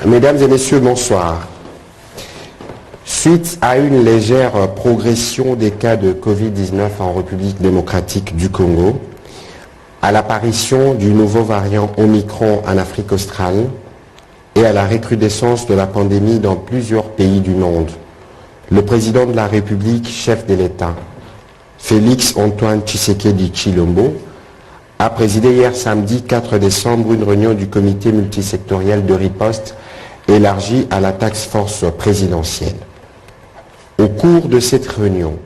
Mesdames et messieurs, bonsoir. Suite à une légère progression des cas de Covid-19 en République démocratique du Congo, à l'apparition du nouveau variant Omicron en Afrique australe et à la recrudescence de la pandémie dans plusieurs pays du monde, le président de la République, chef de l'État, Félix Antoine Tshisekedi Tshilombo, a présidé hier samedi 4 décembre une réunion du comité multisectoriel de riposte élargie à la task force présidentielle. Au cours de cette réunion,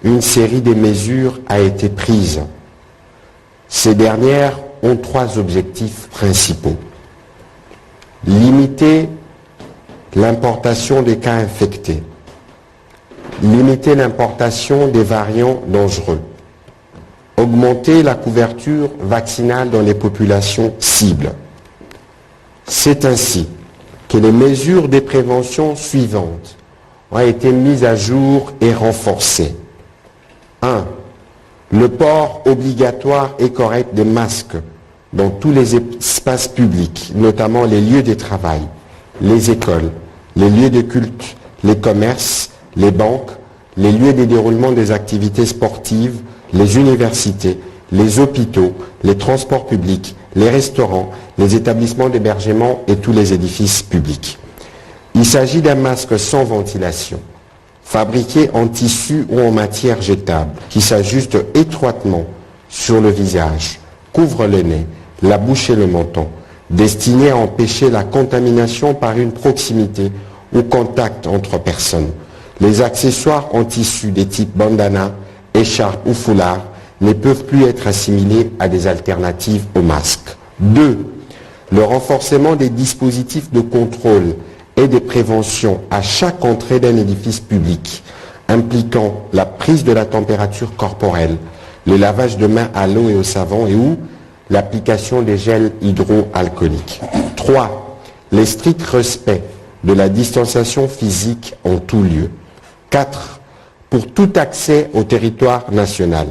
une série de mesures a été prise. Ces dernières ont trois objectifs principaux. Limiter l'importation des cas infectés, limiter l'importation des variants dangereux, augmenter la couverture vaccinale dans les populations cibles. C'est ainsi que les mesures de prévention suivantes ont été mises à jour et renforcées. 1. Le port obligatoire et correct des masques dans tous les espaces publics, notamment les lieux de travail, les écoles, les lieux de culte, les commerces, les banques, les lieux de déroulement des activités sportives, les universités, les hôpitaux, les transports publics, les restaurants, les établissements d'hébergement et tous les édifices publics. Il s'agit d'un masque sans ventilation, fabriqué en tissu ou en matière jetable, qui s'ajuste étroitement sur le visage, couvre le nez, la bouche et le menton, destiné à empêcher la contamination par une proximité ou contact entre personnes. Les accessoires en tissu des types bandana, écharpe ou foulard ne peuvent plus être assimilés à des alternatives au masque. 2. Le renforcement des dispositifs de contrôle et de prévention à chaque entrée d'un édifice public, impliquant la prise de la température corporelle, le lavage de mains à l'eau et au savon et ou l'application des gels hydroalcooliques. 3. Le strict respect de la distanciation physique en tout lieu. 4. Pour tout accès au territoire national,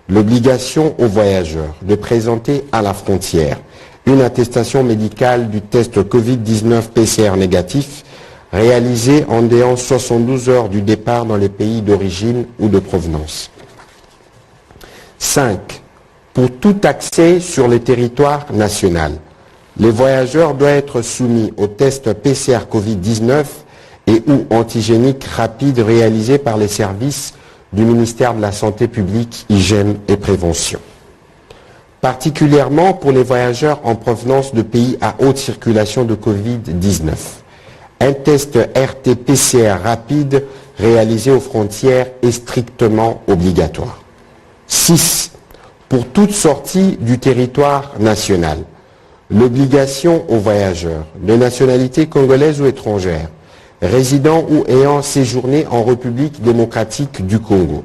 l'obligation aux voyageurs de présenter à la frontière une attestation médicale du test Covid-19 PCR négatif réalisé en dehors 72 heures du départ dans les pays d'origine ou de provenance. 5. Pour tout accès sur le territoire national, les voyageurs doivent être soumis au test PCR Covid-19 et ou antigénique rapide réalisé par les services du ministère de la Santé publique, Hygiène et Prévention. Particulièrement pour les voyageurs en provenance de pays à haute circulation de Covid-19. Un test RT-PCR rapide réalisé aux frontières est strictement obligatoire. 6. Pour toute sortie du territoire national, l'obligation aux voyageurs de nationalité congolaise ou étrangère, résidant ou ayant séjourné en République démocratique du Congo,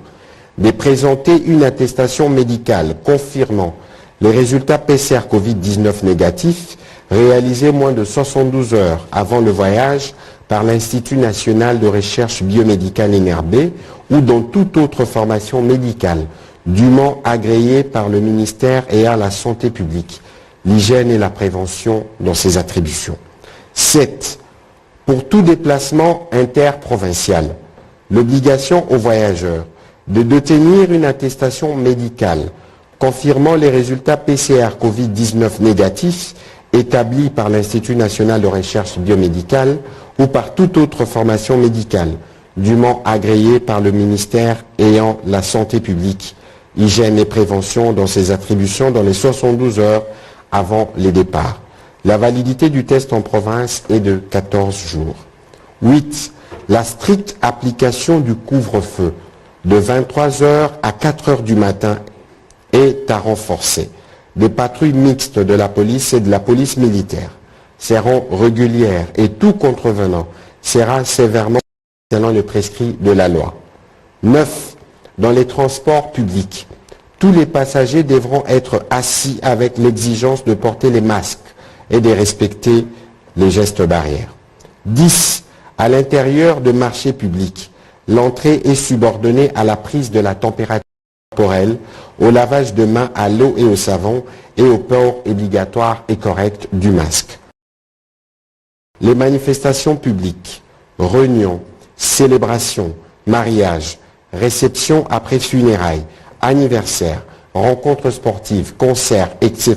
de présenter une attestation médicale confirmant les résultats PCR Covid-19 négatifs réalisés moins de 72 heures avant le voyage par l'Institut national de recherche biomédicale INRB ou dans toute autre formation médicale dûment agréée par le ministère ayant la santé publique, l'hygiène et la prévention dans ses attributions. 7. Pour tout déplacement interprovincial, l'obligation aux voyageurs de détenir une attestation médicale confirmant les résultats PCR Covid-19 négatifs établis par l'Institut national de recherche biomédicale ou par toute autre formation médicale dûment agréée par le ministère ayant la santé publique, hygiène et prévention dans ses attributions dans les 72 heures avant les départs. La validité du test en province est de 14 jours. 8. La stricte application du couvre-feu de 23 heures à 4 heures du matin est à renforcer. Des patrouilles mixtes de la police et de la police militaire seront régulières et tout contrevenant sera sévèrement selon le prescrit de la loi. 9. Dans les transports publics, tous les passagers devront être assis avec l'exigence de porter les masques et de respecter les gestes barrières. 10. À l'intérieur de marchés publics, l'entrée est subordonnée à la prise de la température corporelle, au lavage de mains à l'eau et au savon et au port obligatoire et correct du masque. Les manifestations publiques, réunions, célébrations, mariages, réceptions après funérailles, anniversaires, rencontres sportives, concerts, etc.,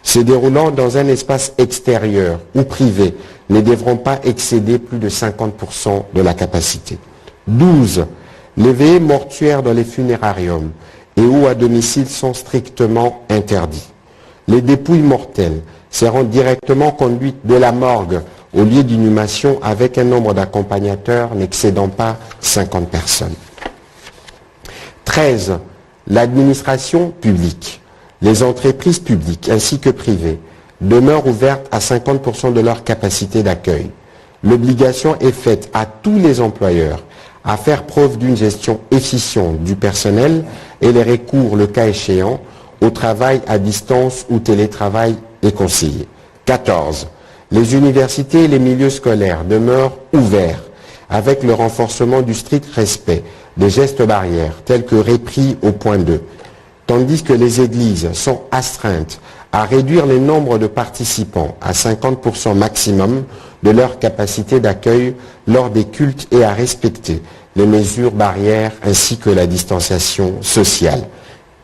se déroulant dans un espace extérieur ou privé ne devront pas excéder plus de 50% de la capacité. 12. Les veillées mortuaires dans les funérariums et ou à domicile sont strictement interdits. Les dépouilles mortelles seront directement conduites de la morgue au lieu d'inhumation avec un nombre d'accompagnateurs n'excédant pas 50 personnes. 13. L'administration publique, les entreprises publiques ainsi que privées demeurent ouvertes à 50% de leur capacité d'accueil. L'obligation est faite à tous les employeurs à faire preuve d'une gestion efficiente du personnel et les recours, le cas échéant, au travail à distance ou télétravail est conseillé. 14. Les universités et les milieux scolaires demeurent ouverts avec le renforcement du strict respect des gestes barrières tels que repris au point 2, tandis que les églises sont astreintes à réduire le nombre de participants à 50% maximum de leur capacité d'accueil lors des cultes et à respecter les mesures barrières ainsi que la distanciation sociale.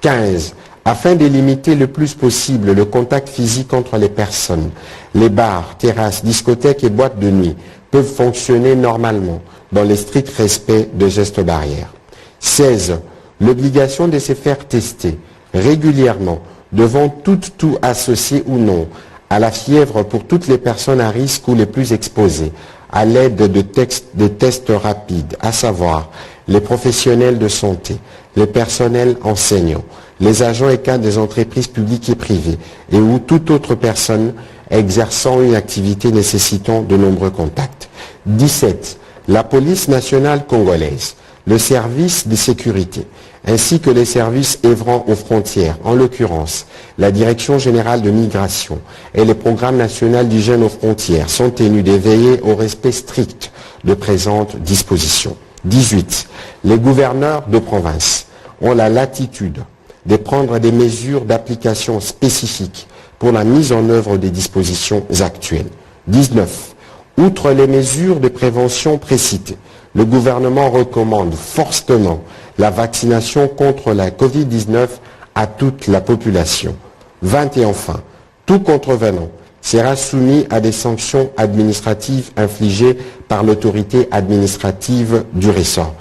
15. Afin de limiter le plus possible le contact physique entre les personnes, les bars, terrasses, discothèques et boîtes de nuit peuvent fonctionner normalement dans le strict respect des gestes barrières. 16. L'obligation de se faire tester régulièrement devant tout associé ou non à la fièvre pour toutes les personnes à risque ou les plus exposées à l'aide de tests rapides, à savoir les professionnels de santé, les personnels enseignants, les agents et cadres des entreprises publiques et privées et ou toute autre personne exerçant une activité nécessitant de nombreux contacts. 17. La police nationale congolaise, le service de sécurité, ainsi que les services œuvrant aux frontières, en l'occurrence la Direction générale de migration et le programme national d'hygiène aux frontières sont tenus de veiller au respect strict de présentes dispositions. 18. Les gouverneurs de province ont la latitude de prendre des mesures d'application spécifiques pour la mise en œuvre des dispositions actuelles. 19. Outre les mesures de prévention précitées, le gouvernement recommande fortement la vaccination contre la Covid-19 à toute la population. 20 et enfin, tout contrevenant sera soumis à des sanctions administratives infligées par l'autorité administrative du ressort.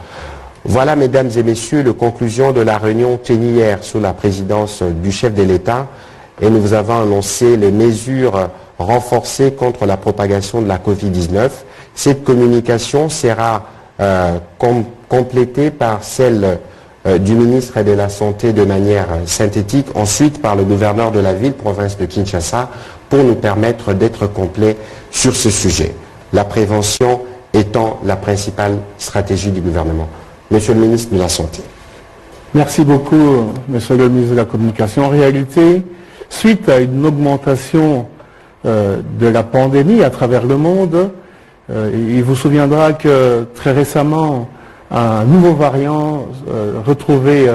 Voilà, mesdames et messieurs, les conclusions de la réunion tenue hier sous la présidence du chef de l'État et nous vous avons annoncé les mesures renforcées contre la propagation de la Covid-19. Cette communication sera complétée par celle du ministre de la Santé de manière synthétique, ensuite par le gouverneur de la ville, province de Kinshasa, pour nous permettre d'être complets sur ce sujet. La prévention étant la principale stratégie du gouvernement. Monsieur le ministre de la Santé. Merci beaucoup, monsieur le ministre de la Communication. En réalité, suite à une augmentation de la pandémie à travers le monde, il vous souviendra que très récemment, un nouveau variant retrouvé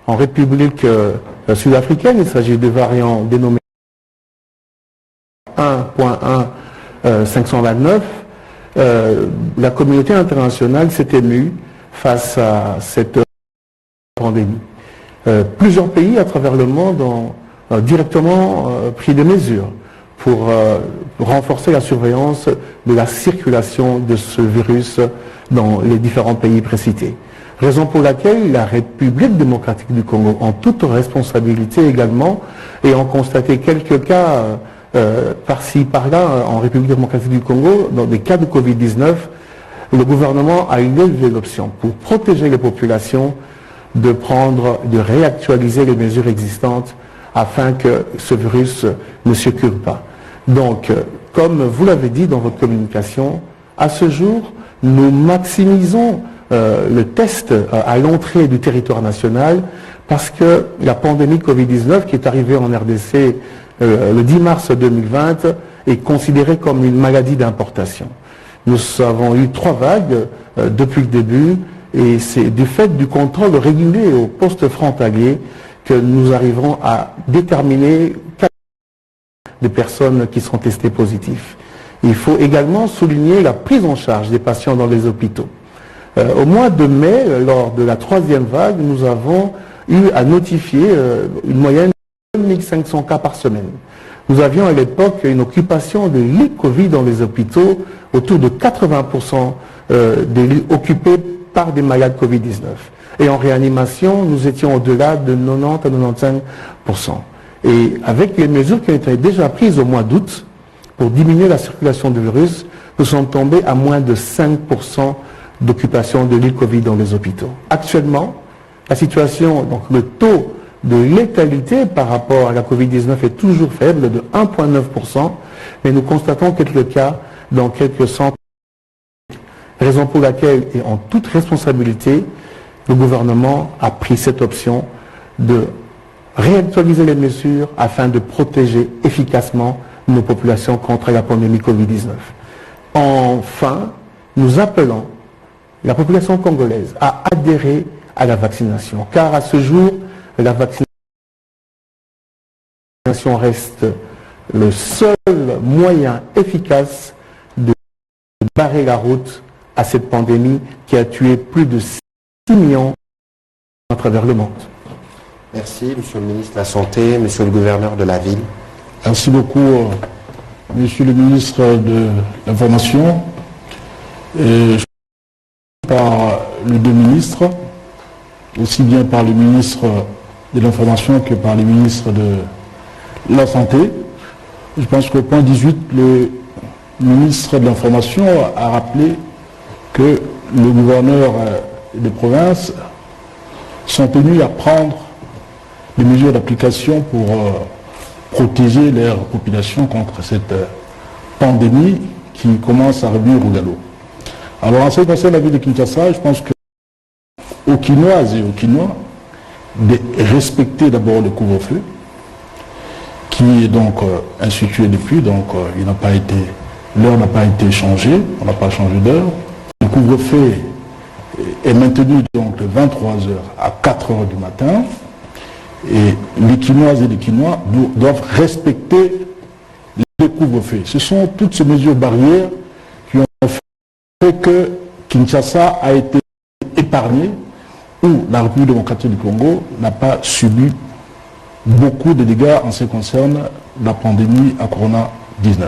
en République sud-africaine, il s'agit du variant dénommé 1.1.529, la communauté internationale s'est émue face à cette pandémie. Plusieurs pays à travers le monde ont directement pris des mesures pour renforcer la surveillance de la circulation de ce virus dans les différents pays précités. Raison pour laquelle la République démocratique du Congo, en toute responsabilité également, ayant constaté quelques cas par-ci, par-là, en République démocratique du Congo, dans des cas de Covid-19, le gouvernement a élevé l'option pour protéger les populations de réactualiser les mesures existantes afin que ce virus ne circule pas. Donc, comme vous l'avez dit dans votre communication, à ce jour, nous maximisons le test à l'entrée du territoire national parce que la pandémie Covid-19 qui est arrivée en RDC le 10 mars 2020 est considérée comme une maladie d'importation. Nous avons eu 3 vagues depuis le début et c'est du fait du contrôle régulier au poste frontalier que nous arriverons à déterminer des personnes qui sont testées positives. Il faut également souligner la prise en charge des patients dans les hôpitaux. Au mois de mai, lors de la 3e vague, nous avons eu à notifier une moyenne de 1500 cas par semaine. Nous avions à l'époque une occupation de lits Covid dans les hôpitaux, autour de 80% des lits occupés par des malades Covid-19. Et en réanimation, nous étions au-delà de 90 à 95%. Et avec les mesures qui ont été déjà prises au mois d'août, pour diminuer la circulation du virus, nous sommes tombés à moins de 5% d'occupation de lits Covid dans les hôpitaux. Actuellement, la situation, donc le taux de létalité par rapport à la Covid-19 est toujours faible, de 1,9%, mais nous constatons quelques cas dans quelques centres. Raison pour laquelle, et en toute responsabilité, le gouvernement a pris cette option de réactualiser les mesures afin de protéger efficacement nos populations contre la pandémie Covid-19. Enfin, nous appelons la population congolaise à adhérer à la vaccination, car à ce jour, la vaccination reste le seul moyen efficace de barrer la route à cette pandémie qui a tué plus de 6 millions à travers le monde. Merci, Monsieur le ministre de la Santé, Monsieur le gouverneur de la ville. Merci beaucoup, Monsieur le ministre de l'Information, et par les deux ministres, aussi bien par le ministre de l'Information que par le ministre de la Santé. Je pense qu'au point 18, le ministre de l'Information a rappelé que le gouverneur des provinces sont tenus à prendre des mesures d'application pour protéger leur population contre cette pandémie qui commence à revenir au galop. Alors en ce qui concerne la ville de Kinshasa, je pense que aux Kinoises et aux Kinois de respecter d'abord le couvre-feu qui est donc institué depuis, donc il n'a pas été, l'heure n'a pas été changée, on n'a pas changé d'heure. Le couvre-feu est maintenu donc de 23h à 4h du matin. Et les Kinoises et les Kinois doivent respecter le couvre-feu. Ce sont toutes ces mesures barrières qui ont fait que Kinshasa a été épargné, où la République démocratique du Congo n'a pas subi beaucoup de dégâts en ce qui concerne la pandémie à Corona-19.